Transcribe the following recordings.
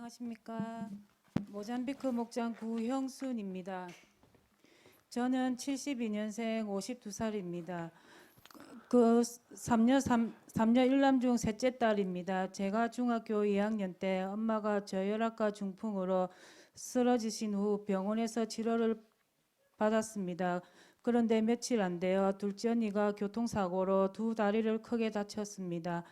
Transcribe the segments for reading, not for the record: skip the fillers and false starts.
안녕하십니까. 모잠비크 목장 구형순입니다. 저는 72년생 52살입니다. 그 3녀 1남 중 셋째 딸입니다. 제가 중학교 2학년 때 엄마가 저혈압과 중풍으로 쓰러지신 후 병원에서 치료를 받았습니다. 그런데 며칠 안 되어 둘째 언니가 교통사고로 두 다리를 크게 다쳤습니다.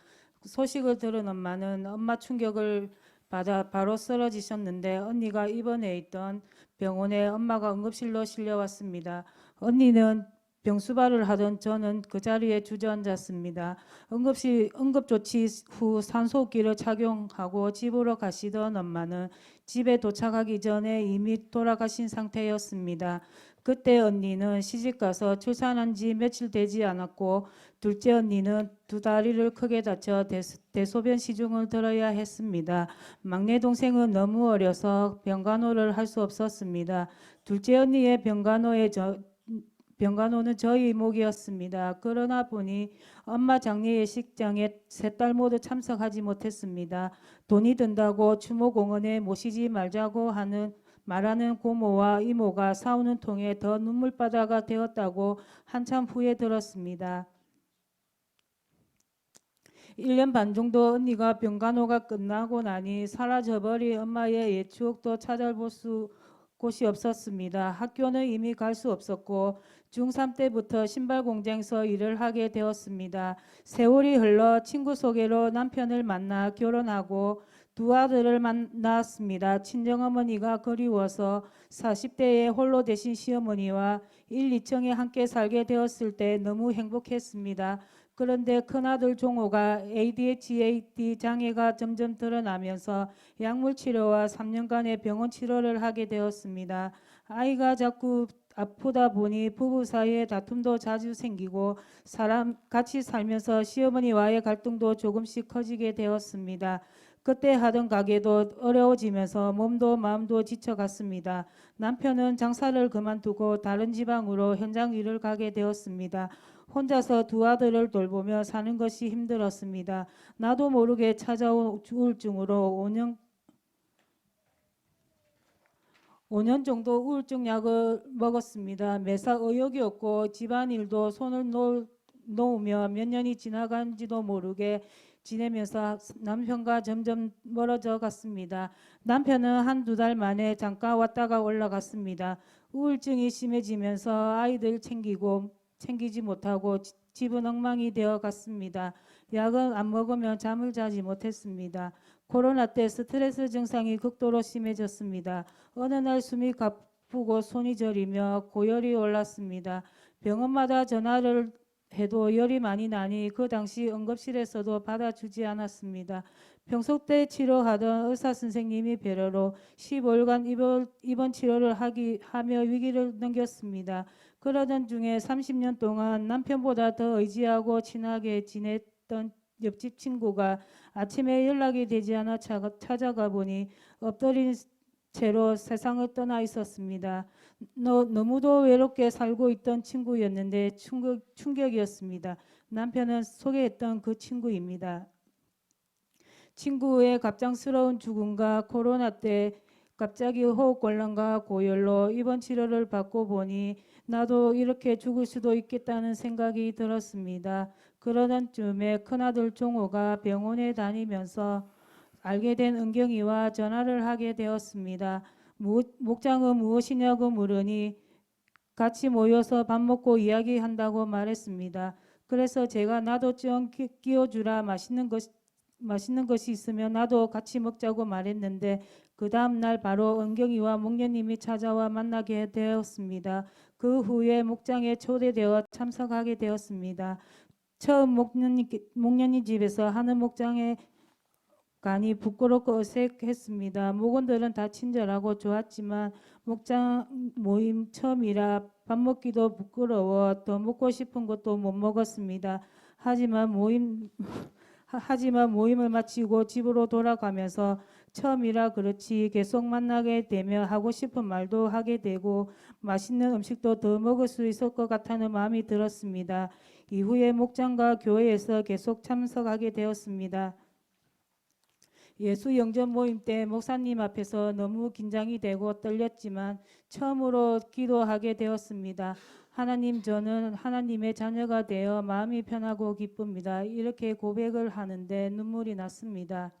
소식을 들은 엄마는 엄마 충격을 받아 바로 쓰러지셨는데 언니가 입원해 있던 병원에 엄마가 응급실로 실려왔습니다. 언니는 병수발을 하던 저는 그 자리에 주저앉았습니다. 응급조치 후 산소호흡기를 착용하고 집으로 가시던 엄마는 집에 도착하기 전에 이미 돌아가신 상태였습니다. 그때 언니는 시집가서 출산한 지 며칠 되지 않았고 둘째 언니는 두 다리를 크게 다쳐 대소변 시중을 들어야 했습니다. 막내 동생은 너무 어려서 병간호를 할 수 없었습니다. 둘째 언니의 병간호는 저희 이목이었습니다. 그러나 보니 엄마 장례 예식장에 세 딸 모두 참석하지 못했습니다. 돈이 든다고 추모공원에 모시지 말자고 말하는 고모와 이모가 싸우는 통에 더 눈물바다가 되었다고 한참 후에 들었습니다. 1년 반 정도 언니가 병간호가 끝나고 나니 사라져버린 엄마의 옛 추억도 찾아볼 곳이 없었습니다. 학교는 이미 갈 수 없었고 중3 때부터 신발 공장에서 일을 하게 되었습니다. 세월이 흘러 친구 소개로 남편을 만나 결혼하고 두 아들을 낳았습니다. 친정어머니가 그리워서 40대에 홀로 되신 시어머니와 1, 2층에 함께 살게 되었을 때 너무 행복했습니다. 그런데 큰아들 종호가 ADHD 장애가 점점 드러나면서 약물 치료와 3년간의 병원 치료를 하게 되었습니다. 아이가 자꾸 아프다 보니 부부 사이에 다툼도 자주 생기고 같이 살면서 시어머니와의 갈등도 조금씩 커지게 되었습니다. 그때 하던 가게도 어려워지면서 몸도 마음도 지쳐갔습니다. 남편은 장사를 그만두고 다른 지방으로 현장 일을 가게 되었습니다. 혼자서 두 아들을 돌보며 사는 것이 힘들었습니다. 나도 모르게 찾아온 우울증으로 5년 정도 우울증 약을 먹었습니다. 매사 의욕이 없고 집안일도 손을 놓으며 몇 년이 지나간지도 모르게 지내면서 남편과 점점 멀어져 갔습니다. 남편은 한두 달 만에 잠깐 왔다가 올라갔습니다. 우울증이 심해지면서 아이들 챙기지 못하고 집은 엉망이 되어 갔습니다. 약은 안 먹으면 잠을 자지 못했습니다. 코로나 때 스트레스 증상이 극도로 심해졌습니다. 어느 날 숨이 가쁘고 손이 저리며 고열이 올랐습니다. 병원마다 전화를 해도 열이 많이 나니 그 당시 응급실에서도 받아주지 않았습니다. 평소 때 치료하던 의사 선생님이 배려로 15일간 입원 치료를 하며 위기를 넘겼습니다. 그러던 중에 30년 동안 남편보다 더 의지하고 친하게 지냈던 옆집 친구가 아침에 연락이 되지 않아 찾아가 보니 엎드린 채로 세상을 떠나 있었습니다. 너무도 외롭게 살고 있던 친구였는데 충격이었습니다. 남편은 소개했던 그 친구입니다. 친구의 갑작스러운 죽음과 코로나 때 갑자기 호흡곤란과 고열로 입원 치료를 받고 보니 나도 이렇게 죽을 수도 있겠다는 생각이 들었습니다. 그러던 쯤에 큰아들 종호가 병원에 다니면서 알게 된 은경이와 전화를 하게 되었습니다. 목장은 무엇이냐고 물으니 같이 모여서 밥 먹고 이야기한다고 말했습니다. 그래서 제가 나도 좀 끼워주라, 맛있는 것이 있으면 나도 같이 먹자고 말했는데 그 다음 날 바로 은경이와 목련님이 찾아와 만나게 되었습니다. 그 후에 목장에 초대되어 참석하게 되었습니다. 처음 목련이 집에서 하는 목장에 가니 부끄럽고 어색했습니다. 목원들은 다 친절하고 좋았지만 목장 모임 처음이라 밥 먹기도 부끄러워 더 먹고 싶은 것도 못 먹었습니다. 하지만 모임을 마치고 집으로 돌아가면서 처음이라 그렇지 계속 만나게 되며 하고 싶은 말도 하게 되고 맛있는 음식도 더 먹을 수 있을 것 같다는 마음이 들었습니다. 이후에 목장과 교회에서 계속 참석하게 되었습니다. 예수 영접 모임 때 목사님 앞에서 너무 긴장이 되고 떨렸지만 처음으로 기도하게 되었습니다. 하나님, 저는 하나님의 자녀가 되어 마음이 편하고 기쁩니다. 이렇게 고백을 하는데 눈물이 났습니다.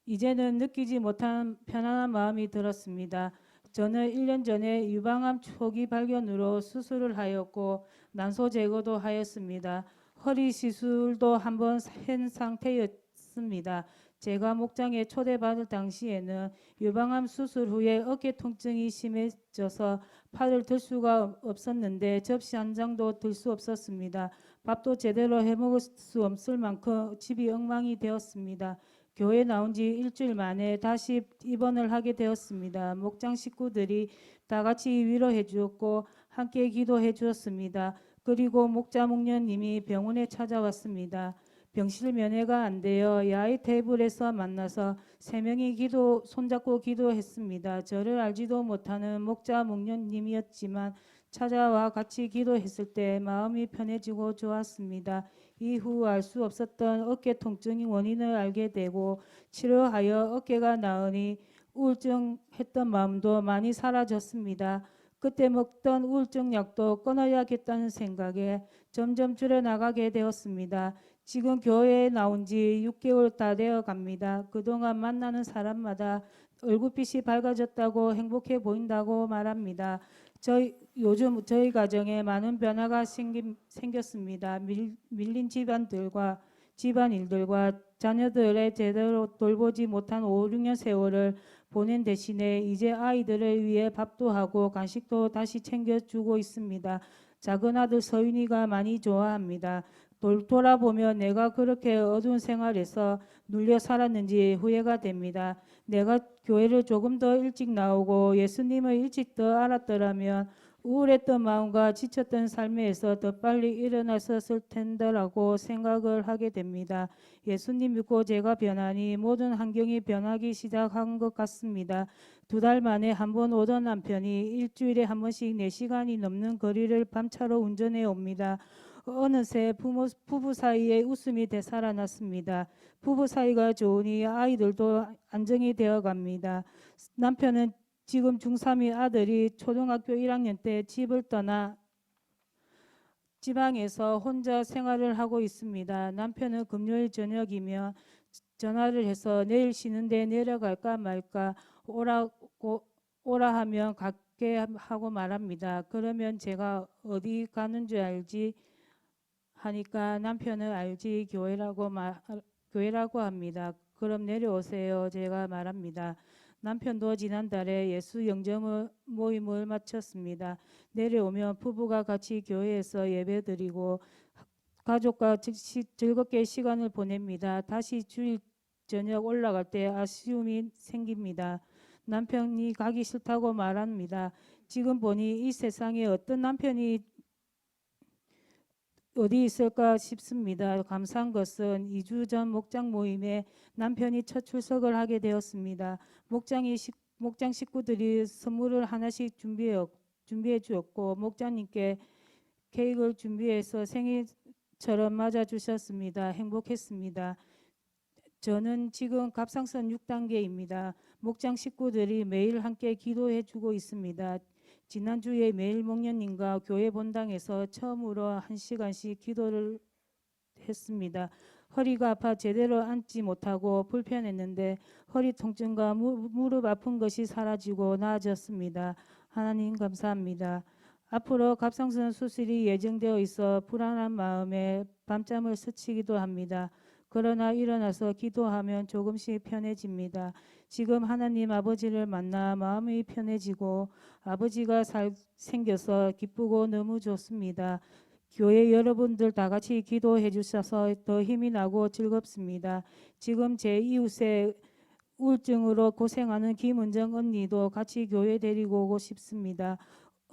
이제는 느끼지 못한 편안한 마음이 들었습니다. 저는 1년 전에 유방암 초기 발견으로 수술을 하였고 난소 제거도 하였습니다. 허리 시술도 한번 한 상태였습니다. 제가 목장에 초대받을 당시에는 유방암 수술 후에 어깨 통증이 심해져서 팔을 들 수가 없었는데 접시 한 장도 들 수 없었습니다. 밥도 제대로 해먹을 수 없을 만큼 집이 엉망이 되었습니다. 교회 나온 지 일주일 만에 다시 입원을 하게 되었습니다. 목장 식구들이 다 같이 위로해 주었고 함께 기도해 주었습니다. 그리고 목자 목녀님이 병원에 찾아왔습니다. 병실 면회가 안 되어 야외 테이블에서 만나서 세 명이 손잡고 기도했습니다. 저를 알지도 못하는 목자 목녀님이었지만 찾아와 같이 기도했을 때 마음이 편해지고 좋았습니다. 이후 알 수 없었던 어깨 통증의 원인을 알게 되고 치료하여 어깨가 나으니 우울증했던 마음도 많이 사라졌습니다. 그때 먹던 우울증 약도 끊어야겠다는 생각에 점점 줄여나가게 되었습니다. 지금 교회에 나온 지 6개월 다 되어 갑니다. 그동안 만나는 사람마다 얼굴빛이 밝아졌다고 행복해 보인다고 말합니다. 요즘 저희 가정에 많은 변화가 생겼습니다. 밀린 집안일들과 자녀들의 제대로 돌보지 못한 5, 6년 세월을 보낸 대신에 이제 아이들을 위해 밥도 하고 간식도 다시 챙겨주고 있습니다. 작은 아들 서윤이가 많이 좋아합니다. 돌아보면 내가 그렇게 어두운 생활에서 눌려 살았는지 후회가 됩니다. 내가 교회를 조금 더 일찍 나오고 예수님을 일찍 더 알았더라면 우울했던 마음과 지쳤던 삶에서 더 빨리 일어났었을 텐데라고 생각을 하게 됩니다. 예수님 믿고 제가 변하니 모든 환경이 변하기 시작한 것 같습니다. 2달 만에 한 번 오던 남편이 일주일에 한 번씩 4시간이 넘는 거리를 밤차로 운전해 옵니다. 어느새 부부 사이에 웃음이 되살아났습니다. 부부 사이가 좋으니 아이들도 안정이 되어 갑니다. 남편은 지금 중3의 아들이 초등학교 1학년 때 집을 떠나 지방에서 혼자 생활을 하고 있습니다. 남편은 금요일 저녁이면 전화를 해서 내일 쉬는데 내려갈까 말까 오라 하면 갈게 하고 말합니다. 그러면 제가 어디 가는 줄 알지 하니까 남편은 알지 교회라고 합니다. 그럼 내려오세요. 제가 말합니다. 남편도 지난달에 예수 영접 모임을 마쳤습니다. 내려오면 부부가 같이 교회에서 예배드리고 가족과 즐겁게 시간을 보냅니다. 다시 주일 저녁 올라갈 때 아쉬움이 생깁니다. 남편이 가기 싫다고 말합니다. 지금 보니 이 세상에 어떤 남편이 어디 있을까 싶습니다. 감사한 것은 2주 전 목장 모임에 남편이 첫 출석을 하게 되었습니다. 목장 식구들이 선물을 하나씩 준비해 주었고 목장님께 케이크를 준비해서 생일처럼 맞아주셨습니다. 행복했습니다. 저는 지금 갑상선 6단계입니다. 목장 식구들이 매일 함께 기도해 주고 있습니다. 지난주에 매일 목녀님과 교회 본당에서 처음으로 1시간씩 기도를 했습니다. 허리가 아파 제대로 앉지 못하고 불편했는데 허리 통증과 무릎 아픈 것이 사라지고 나아졌습니다. 하나님 감사합니다. 앞으로 갑상선 수술이 예정되어 있어 불안한 마음에 밤잠을 스치기도 합니다. 그러나 일어나서 기도하면 조금씩 편해집니다. 지금 하나님 아버지를 만나 마음이 편해지고 아버지가 생겨서 기쁘고 너무 좋습니다. 교회 여러분들 다 같이 기도해 주셔서 더 힘이 나고 즐겁습니다. 지금 제 이웃에 우울증으로 고생하는 김은정 언니도 같이 교회 데리고 오고 싶습니다.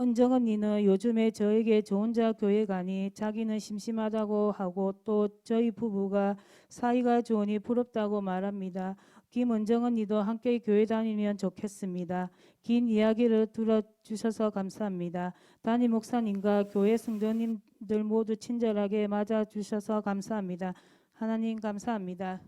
은정 언니는 요즘에 저에게 저 혼자 교회 가니 자기는 심심하다고 하고 또 저희 부부가 사이가 좋으니 부럽다고 말합니다. 김은정 언니도 함께 교회 다니면 좋겠습니다. 긴 이야기를 들어주셔서 감사합니다. 담임 목사님과 교회 성도님들 모두 친절하게 맞아주셔서 감사합니다. 하나님 감사합니다.